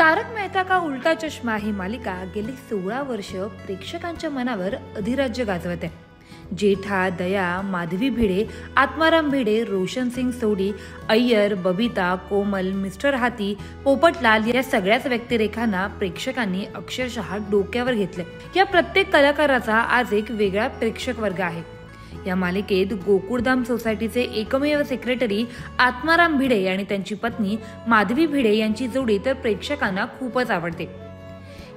तारक मेहता का उल्टा चष्मा ही मालिका गेली 16 वर्ष प्रेक्षकांच्या मनावर अधिराज्य गाजवत आहे। जेठा, दया, माधवी भिडे, आत्माराम भिडे, रोशन सिंग सोडी, अय्यर, बबिता, कोमल, मिस्टर हाथी, पोपटलाल या सगळ्याच व्यक्तिरेखांना प्रेक्षकांनी अक्षरशः डोक्यावर घेतले। या प्रत्येक कलाकाराचा आज एक वेगळा प्रेक्षक वर्ग आहे। या मालिकेत गोकुळधाम सोसायटीचे एकमेव सेक्रेटरी आत्माराम भिडे आणि त्यांची पत्नी माधवी भिडे यांची जोडी तर प्रेक्षकांना खूपच आवडते।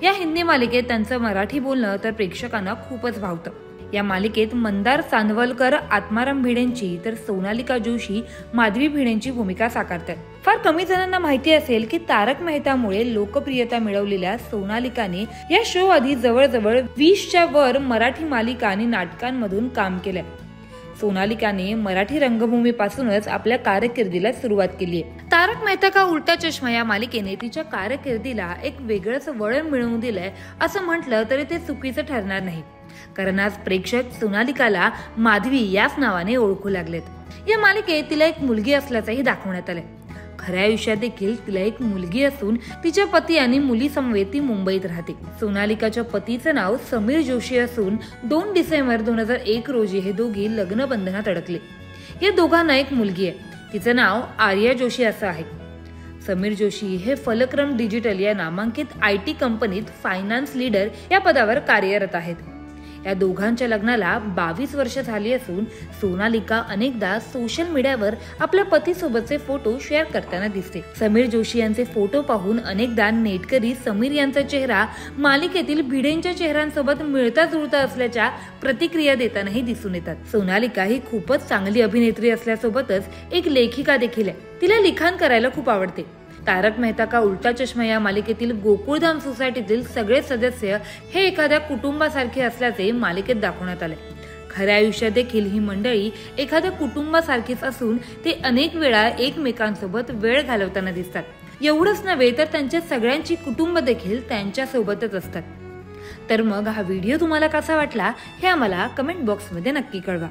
या हिंदी मालिकेत त्यांचं मराठी बोलणं तर प्रेक्षकांना खूपच भावतं। या मालिकेत मंदार चांदवलकर आत्माराम भिडेंची तर सोनालिका जोशी माधवी भिडेंची भूमिका साकारतात। फार कमी जणांना माहिती असेल की तारक मेहतामुळे लोकप्रियता मिळवलेल्या सोनालिकाने या शो आधी जवळजवळ 20च्या वर मराठी मालिका आणि नाटकांमधून काम केलंय। सोनालिकाने मराठी रंगभूमीपासूनच आपल्या कारकिर्दीला सुरुवात केली आहे। तारक मेहता का उल्टा चष्मा या मालिकेने तिच्या कारकिर्दीला एक वेगळंच वळण मिळवून दिलंय असं म्हटलं तरी ते चुकीचं ठरणार नाही, कारण आज प्रेक्षक सोनालिकाला माधवी याच नावाने ओळखू लागलेत। या मालिकेत तिला एक मुलगी असल्याचंही दाखवण्यात आलंय। खऱ्या आयुष्यात देखील तिला एक मुलगी असून तिच्या पती आणि मुली समवेत ती मुंबईत राहते। सोनालिकाच्या पतीचं नाव समीर जोशी असून 2 डिसेंबर 2001 रोजी हे दोघी लग्न बंधनात अडकले। या दोघांना एक मुलगी आहे, तिचं नाव आर्या जोशी असं आहे। समीर जोशी हे फलक्रम डिजिटल या नामांकित IT कंपनीत फायनान्स लीडर या पदावर कार्यरत आहेत। या दोघांच्या लग्नाला 22 वर्ष झाली असून सोनालिका अनेकदा सोशल मीडियावर आपल्या पतीसोबतचे फोटो शेअर करताना दिसते। समीर जोशी यांचे फोटो पाहून अनेकदा नेटकरी समीर यांचा चेहरा मालिकेतील भिडेंच्या चेहऱ्यांसोबत मिळता जुळता असल्याच्या प्रतिक्रिया देतानाही दिसून येतात। सोनालिका ही खूपच चांगली अभिनेत्री असल्यासोबतच एक लेखिका देखील आहे। तिला लिखाण करायला खूप आवडते। तारक मेहता का उल्टा चष्मा या मालिकेतील गोकुळधाम सोसायटीतील सगळे सदस्य हे एखाद्या कुटुंबासारखे असल्याचे मालिकेत दाखवण्यात आले। खऱ्या आयुष्यात देखील ही मंडळी एखाद्या कुटुंबासारखीच असून ते अनेक वेळा एकमेकांसोबत वेळ घालवताना दिसतात। एवढंच नव्हे तर त्यांच्या सगळ्यांची कुटुंब देखील त्यांच्या सोबतच असतात। तर मग हा व्हिडिओ तुम्हाला कसा वाटला हे आम्हाला कमेंट बॉक्समध्ये नक्की कळवा।